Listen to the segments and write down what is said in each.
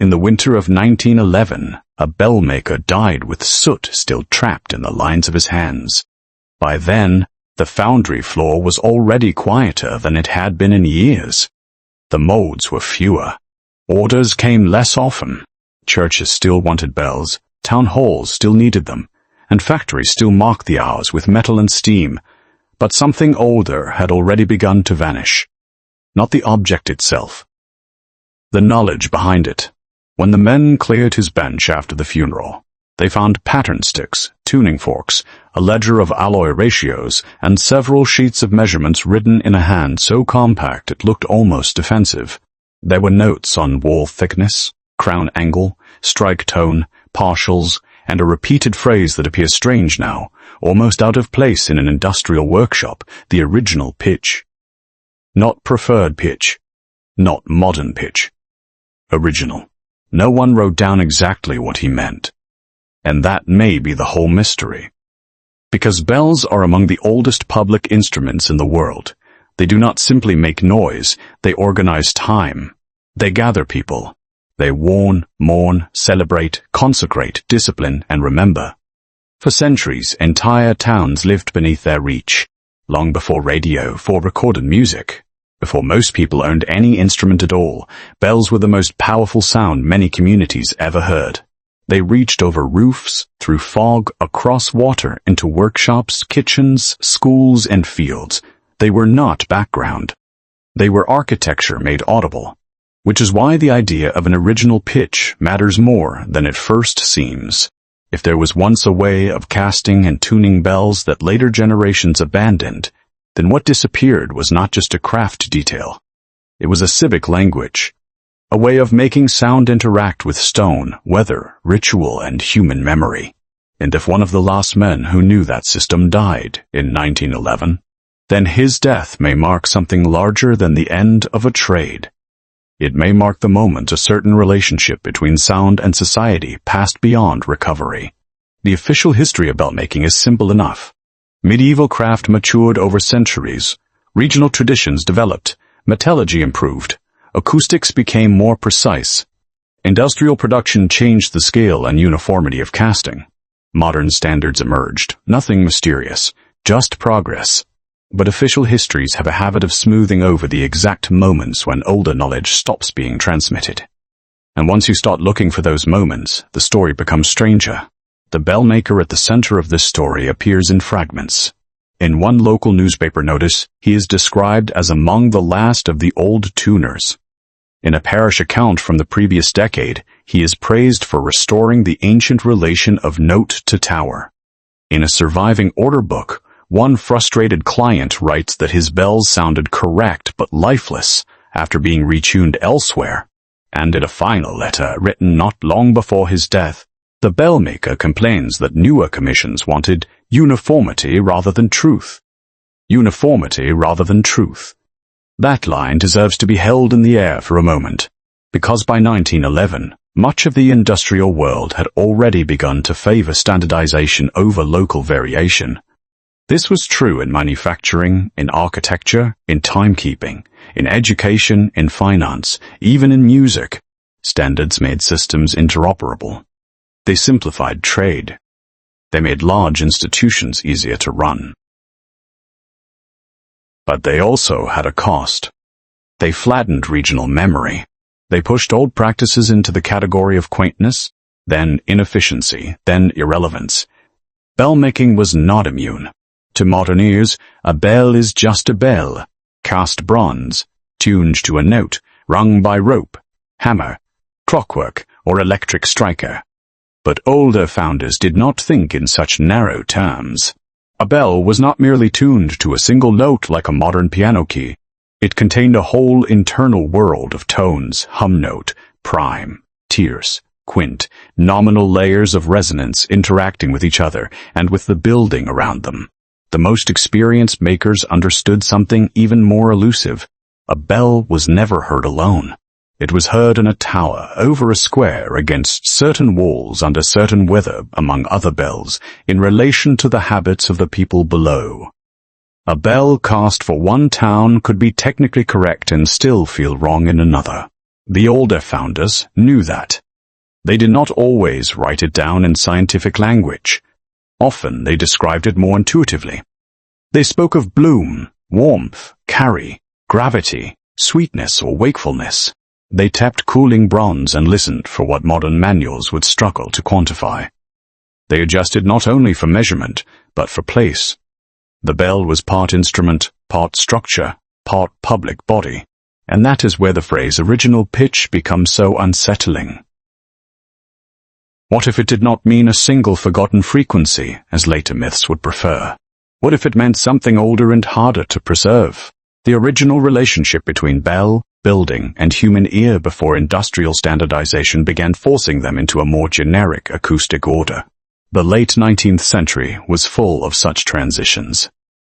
In the winter of 1911, a bellmaker died with soot still trapped in the lines of his hands. By then, the foundry floor was already quieter than it had been in years. The molds were fewer. Orders came less often. Churches still wanted bells, town halls still needed them, and factories still marked the hours with metal and steam, but something older had already begun to vanish. Not the object itself. The knowledge behind it. When the men cleared his bench after the funeral, they found pattern sticks, tuning forks, a ledger of alloy ratios, and several sheets of measurements written in a hand so compact it looked almost defensive. There were notes on wall thickness, crown angle, strike tone, partials, and a repeated phrase that appears strange now, almost out of place in an industrial workshop, the original pitch. Not preferred pitch. Not modern pitch. Original. No one wrote down exactly what he meant. And that may be the whole mystery. Because bells are among the oldest public instruments in the world, they do not simply make noise, they organize time. They gather people. They warn, mourn, celebrate, consecrate, discipline, and remember. For centuries, entire towns lived beneath their reach, long before radio, for recorded music. Before most people owned any instrument at all, bells were the most powerful sound many communities ever heard. They reached over roofs, through fog, across water, into workshops, kitchens, schools, and fields. They were not background. They were architecture made audible, which is why the idea of an original pitch matters more than it first seems. If there was once a way of casting and tuning bells that later generations abandoned, then what disappeared was not just a craft detail. It was a civic language, a way of making sound interact with stone, weather, ritual, and human memory. And if one of the last men who knew that system died in 1911, then his death may mark something larger than the end of a trade. It may mark the moment a certain relationship between sound and society passed beyond recovery. The official history of bellmaking is simple enough. Medieval craft matured over centuries, regional traditions developed, metallurgy improved, acoustics became more precise. Industrial production changed the scale and uniformity of casting. Modern standards emerged, nothing mysterious, just progress. But official histories have a habit of smoothing over the exact moments when older knowledge stops being transmitted. And once you start looking for those moments, the story becomes stranger. The bellmaker at the center of this story appears in fragments. In one local newspaper notice, he is described as among the last of the old tuners. In a parish account from the previous decade, he is praised for restoring the ancient relation of note to tower. In a surviving order book, one frustrated client writes that his bells sounded correct but lifeless after being retuned elsewhere. And in a final letter written not long before his death, the bellmaker complains that newer commissions wanted uniformity rather than truth. Uniformity rather than truth. That line deserves to be held in the air for a moment, because by 1911, much of the industrial world had already begun to favor standardization over local variation. This was true in manufacturing, in architecture, in timekeeping, in education, in finance, even in music. Standards made systems interoperable. They simplified trade. They made large institutions easier to run. But they also had a cost. They flattened regional memory. They pushed old practices into the category of quaintness, then inefficiency, then irrelevance. Bellmaking was not immune. To modern ears, a bell is just a bell, cast bronze, tuned to a note, rung by rope, hammer, clockwork, or electric striker. But older founders did not think in such narrow terms. A bell was not merely tuned to a single note like a modern piano key. It contained a whole internal world of tones, hum note, prime, tierce, quint, nominal layers of resonance interacting with each other and with the building around them. The most experienced makers understood something even more elusive. A bell was never heard alone. It was heard in a tower, over a square, against certain walls, under certain weather, among other bells, in relation to the habits of the people below. A bell cast for one town could be technically correct and still feel wrong in another. The older founders knew that. They did not always write it down in scientific language. Often they described it more intuitively. They spoke of bloom, warmth, carry, gravity, sweetness, or wakefulness. They tapped cooling bronze and listened for what modern manuals would struggle to quantify. They adjusted not only for measurement, but for place. The bell was part instrument, part structure, part public body, and that is where the phrase original pitch becomes so unsettling. What if it did not mean a single forgotten frequency, as later myths would prefer? What if it meant something older and harder to preserve? The original relationship between bell, building, and human ear before industrial standardization began forcing them into a more generic acoustic order. The late 19th century was full of such transitions.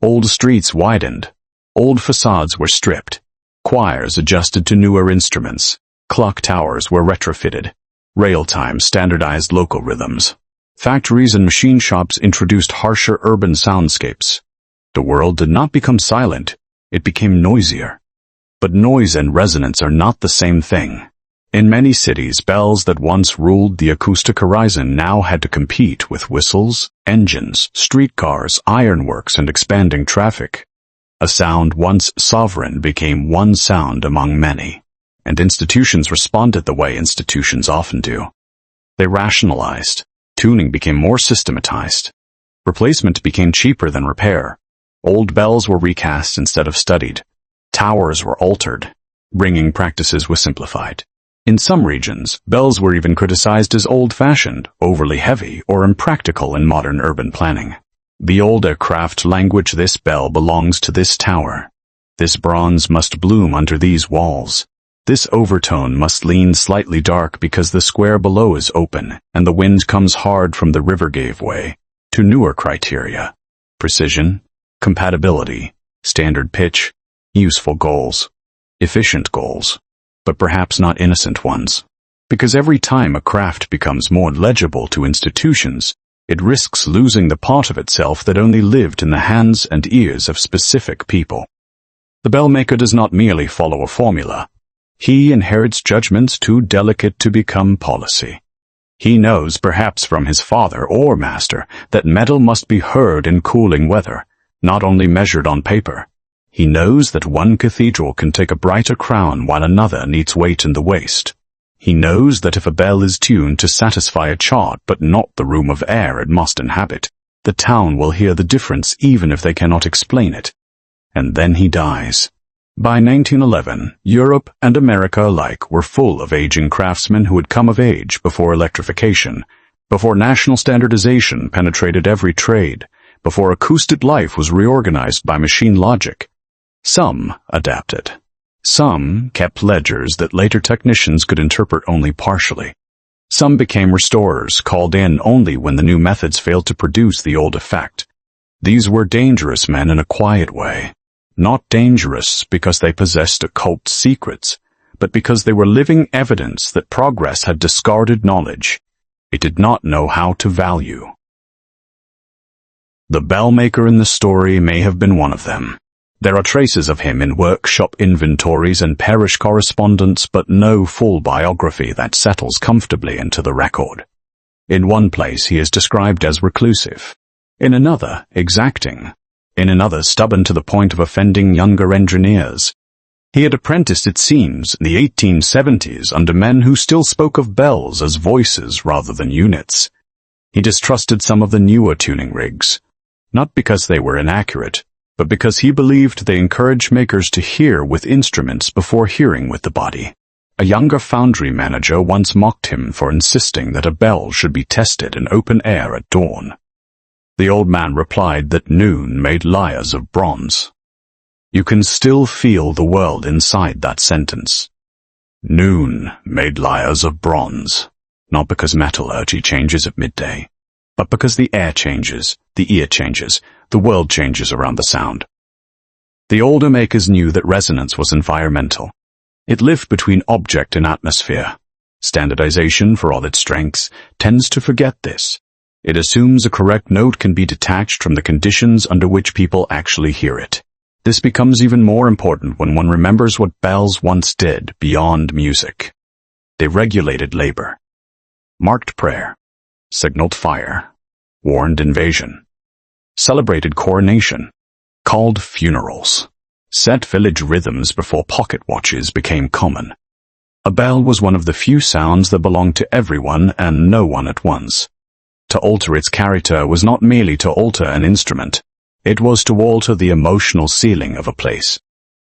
Old streets widened. Old facades were stripped. Choirs adjusted to newer instruments. Clock towers were retrofitted. Rail time standardized local rhythms. Factories and machine shops introduced harsher urban soundscapes. The world did not become silent, it became noisier. But noise and resonance are not the same thing. In many cities, bells that once ruled the acoustic horizon now had to compete with whistles, engines, streetcars, ironworks, and expanding traffic. A sound once sovereign became one sound among many, and institutions responded the way institutions often do. They rationalized. Tuning became more systematized. Replacement became cheaper than repair. Old bells were recast instead of studied. Towers were altered. Ringing practices were simplified. In some regions, bells were even criticized as old-fashioned, overly heavy, or impractical in modern urban planning. The older craft language: this bell belongs to this tower. This bronze must bloom under these walls. This overtone must lean slightly dark because the square below is open, and the wind comes hard from the river gave way. To newer criteria: precision, compatibility, standard pitch, useful goals, efficient goals, but perhaps not innocent ones. Because every time a craft becomes more legible to institutions, it risks losing the part of itself that only lived in the hands and ears of specific people. The bellmaker does not merely follow a formula. He inherits judgments too delicate to become policy. He knows, perhaps from his father or master, that metal must be heard in cooling weather, not only measured on paper. He knows that one cathedral can take a brighter crown while another needs weight in the waist. He knows that if a bell is tuned to satisfy a chart but not the room of air it must inhabit, the town will hear the difference even if they cannot explain it. And then he dies. By 1911, Europe and America alike were full of aging craftsmen who had come of age before electrification, before national standardization penetrated every trade, before acoustic life was reorganized by machine logic. Some adapted. Some kept ledgers that later technicians could interpret only partially. Some became restorers, called in only when the new methods failed to produce the old effect. These were dangerous men in a quiet way. Not dangerous because they possessed occult secrets, but because they were living evidence that progress had discarded knowledge it did not know how to value. The bellmaker in the story may have been one of them. There are traces of him in workshop inventories and parish correspondence, but no full biography that settles comfortably into the record. In one place he is described as reclusive, in another exacting, in another stubborn to the point of offending younger engineers. He had apprenticed, it seems, in the 1870s under men who still spoke of bells as voices rather than units. He distrusted some of the newer tuning rigs, not because they were inaccurate, but because he believed they encouraged makers to hear with instruments before hearing with the body. A younger foundry manager once mocked him for insisting that a bell should be tested in open air at dawn. The old man replied that noon made lyres of bronze. You can still feel the world inside that sentence. Noon made lyres of bronze, not because metallurgy changes at midday, but because the air changes, the ear changes, the world changes around the sound. The older makers knew that resonance was environmental. It lived between object and atmosphere. Standardization, for all its strengths, tends to forget this. It assumes a correct note can be detached from the conditions under which people actually hear it. This becomes even more important when one remembers what bells once did beyond music. They regulated labor, marked prayer, signaled fire, warned invasion, celebrated coronation, called funerals, set village rhythms before pocket watches became common. A bell was one of the few sounds that belonged to everyone and no one at once. To alter its character was not merely to alter an instrument, it was to alter the emotional ceiling of a place.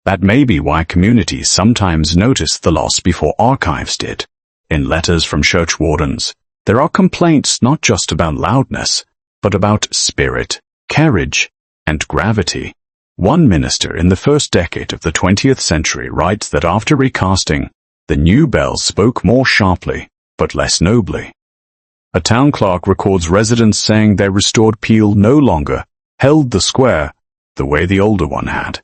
That may be why communities sometimes noticed the loss before archives did. In letters from church wardens, there are complaints not just about loudness, but about spirit, carriage, and gravity. One minister in the first decade of the 20th century writes that after recasting, the new bells spoke more sharply, but less nobly. A town clerk records residents saying their restored peal no longer held the square the way the older one had.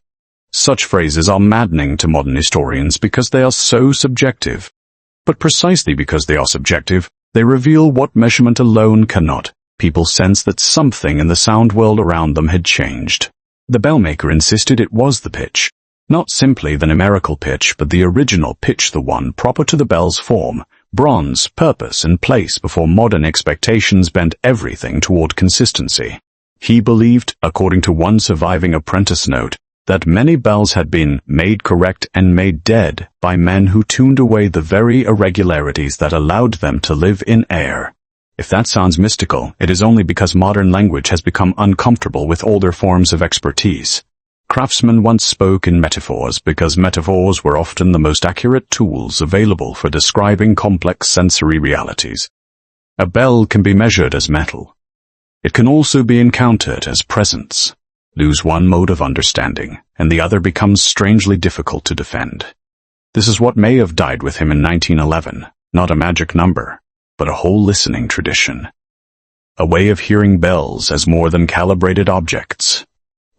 Such phrases are maddening to modern historians because they are so subjective. But precisely because they are subjective, they reveal what measurement alone cannot. People sense that something in the sound world around them had changed. The Bellmaker insisted it was the pitch. Not simply the numerical pitch, but the original pitch, the one proper to the bell's form, bronze, purpose, and place before modern expectations bent everything toward consistency. He believed, according to one surviving apprentice note, that many bells had been made correct and made dead by men who tuned away the very irregularities that allowed them to live in air. If that sounds mystical, it is only because modern language has become uncomfortable with older forms of expertise. Craftsmen once spoke in metaphors because metaphors were often the most accurate tools available for describing complex sensory realities. A bell can be measured as metal. It can also be encountered as presence. Lose one mode of understanding, and the other becomes strangely difficult to defend. This is what may have died with him in 1911, not a magic number, but a whole listening tradition. A way of hearing bells as more than calibrated objects.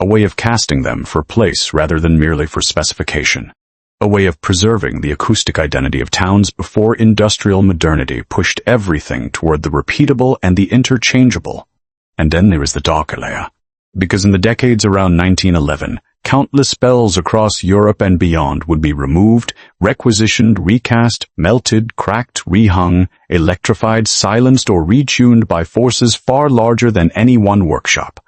A way of casting them for place rather than merely for specification. A way of preserving the acoustic identity of towns before industrial modernity pushed everything toward the repeatable and the interchangeable. And then there is the darker layer. Because in the decades around 1911, countless bells across Europe and beyond would be removed, requisitioned, recast, melted, cracked, rehung, electrified, silenced, or retuned by forces far larger than any one workshop.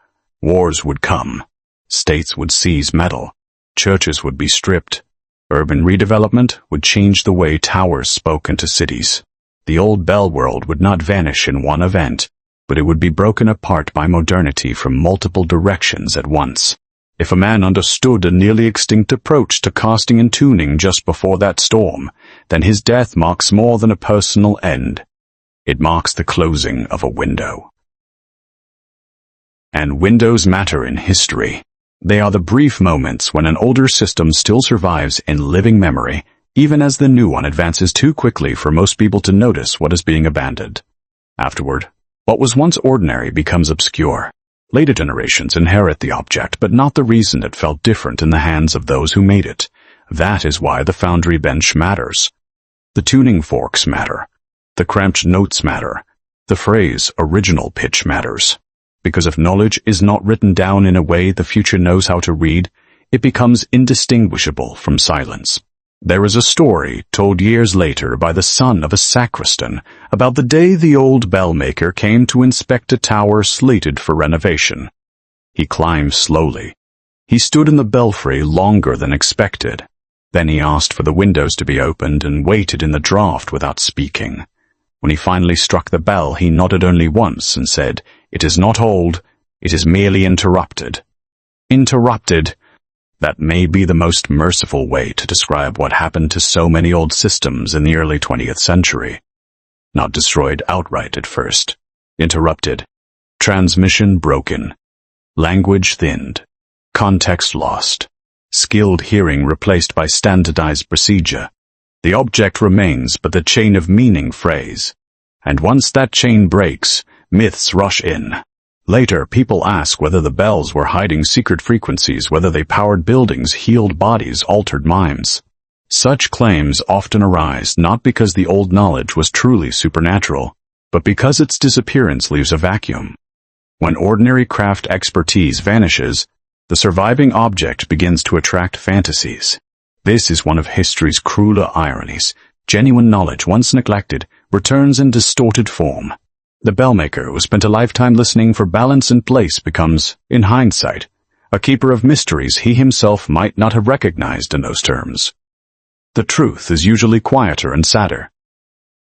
Wars would come. States would seize metal. Churches would be stripped. Urban redevelopment would change the way towers spoke into cities. The old bell world would not vanish in one event, but it would be broken apart by modernity from multiple directions at once. If a man understood a nearly extinct approach to casting and tuning just before that storm, then his death marks more than a personal end. It marks the closing of a window. And windows matter in history. They are the brief moments when an older system still survives in living memory, even as the new one advances too quickly for most people to notice what is being abandoned. Afterward, what was once ordinary becomes obscure. Later generations inherit the object, but not the reason it felt different in the hands of those who made it. That is why the foundry bench matters. The tuning forks matter. The cramped notes matter. The phrase original pitch matters. Because if knowledge is not written down in a way the future knows how to read, it becomes indistinguishable from silence. There is a story told years later by the son of a sacristan about the day the old Bellmaker came to inspect a tower slated for renovation. He climbed slowly. He stood in the belfry longer than expected. Then he asked for the windows to be opened and waited in the draught without speaking. When he finally struck the bell, he nodded only once and said, "It is not old, it is merely interrupted." Interrupted. That may be the most merciful way to describe what happened to so many old systems in the early 20th century. Not destroyed outright at first. Interrupted. Transmission broken. Language thinned. Context lost. Skilled hearing replaced by standardized procedure. The object remains, but the chain of meaning frays. And once that chain breaks, myths rush in. Later, people ask whether the bells were hiding secret frequencies, whether they powered buildings, healed bodies, altered minds. Such claims often arise not because the old knowledge was truly supernatural, but because its disappearance leaves a vacuum. When ordinary craft expertise vanishes, The surviving object begins to attract fantasies. This is one of history's crueler ironies. Genuine knowledge, once neglected, returns in distorted form. The Bellmaker, who spent a lifetime listening for balance and place, becomes, in hindsight, a keeper of mysteries he himself might not have recognized in those terms. The truth is usually quieter and sadder.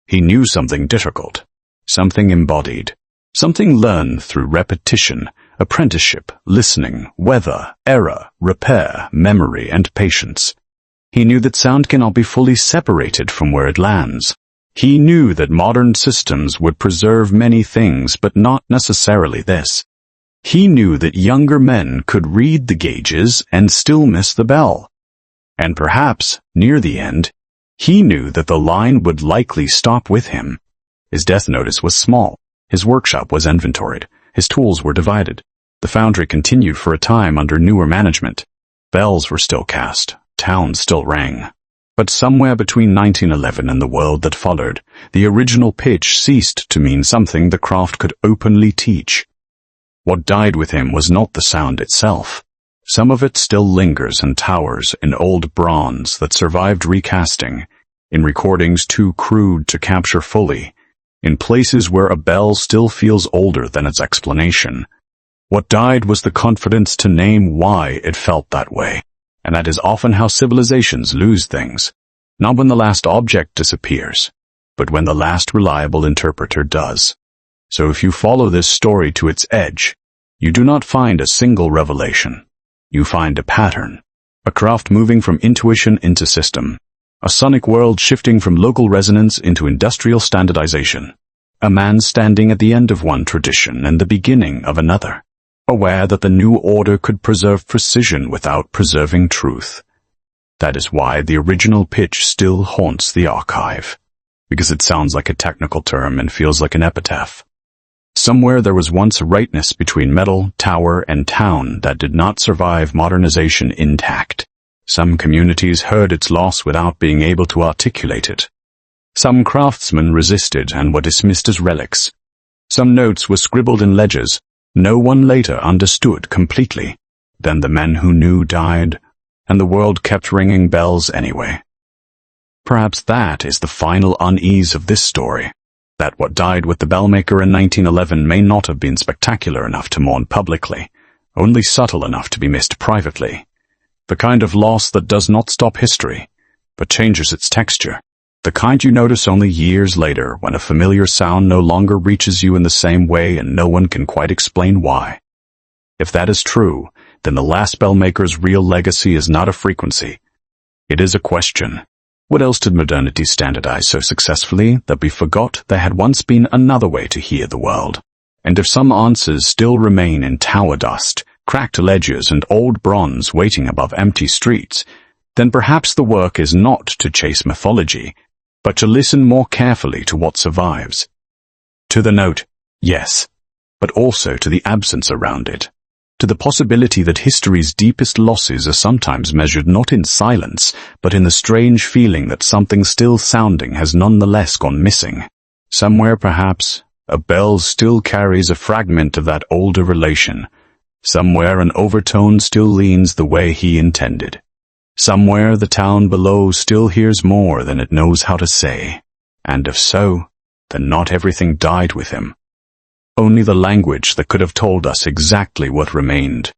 He knew something difficult, something embodied, something learned through repetition, apprenticeship, listening, weather, error, repair, memory, and patience. He knew that sound cannot be fully separated from where it lands. He knew that modern systems would preserve many things, but not necessarily this. He knew that younger men could read the gauges and still miss the bell. And perhaps, near the end, he knew that the line would likely stop with him. His death notice was small. His workshop was inventoried. His tools were divided. The foundry continued for a time under newer management. Bells were still cast. Towns still rang. But somewhere between 1911 and the world that followed, the original pitch ceased to mean something the craft could openly teach. What died with him was not the sound itself. Some of it still lingers and towers in old bronze that survived recasting, in recordings too crude to capture fully, in places where a bell still feels older than its explanation. What died was the confidence to name why it felt that way, and that is often how civilizations lose things, not when the last object disappears, but when the last reliable interpreter does. So if you follow this story to its edge, you do not find a single revelation. You find a pattern, a craft moving from intuition into system, a sonic world shifting from local resonance into industrial standardization, a man standing at the end of one tradition and the beginning of another, aware that the new order could preserve precision without preserving truth. That is why the original pitch still haunts the archive, because it sounds like a technical term and feels like an epitaph. Somewhere there was once a rightness between metal, tower, and town that did not survive modernization intact. Some communities heard its loss without being able to articulate it. Some craftsmen resisted and were dismissed as relics. Some notes were scribbled in ledgers no one later understood completely. Then the men who knew died, and the world kept ringing bells anyway. Perhaps that is the final unease of this story. That what died with the Bellmaker in 1911 may not have been spectacular enough to mourn publicly, only subtle enough to be missed privately. The kind of loss that does not stop history, but changes its texture. The kind you notice only years later when a familiar sound no longer reaches you in the same way and no one can quite explain why. If that is true, then the last Bellmaker's real legacy is not a frequency. It is a question. What else did modernity standardize so successfully that we forgot there had once been another way to hear the world? And if some answers still remain in tower dust, cracked ledgers, and old bronze waiting above empty streets, then perhaps the work is not to chase mythology, but to listen more carefully to what survives. To the note, yes, but also to the absence around it. To the possibility that history's deepest losses are sometimes measured not in silence, but in the strange feeling that something still sounding has nonetheless gone missing. Somewhere, perhaps, a bell still carries a fragment of that older relation. Somewhere an overtone still leans the way he intended. Somewhere the town below still hears more than it knows how to say. And if so, then not everything died with him. Only the language that could have told us exactly what remained.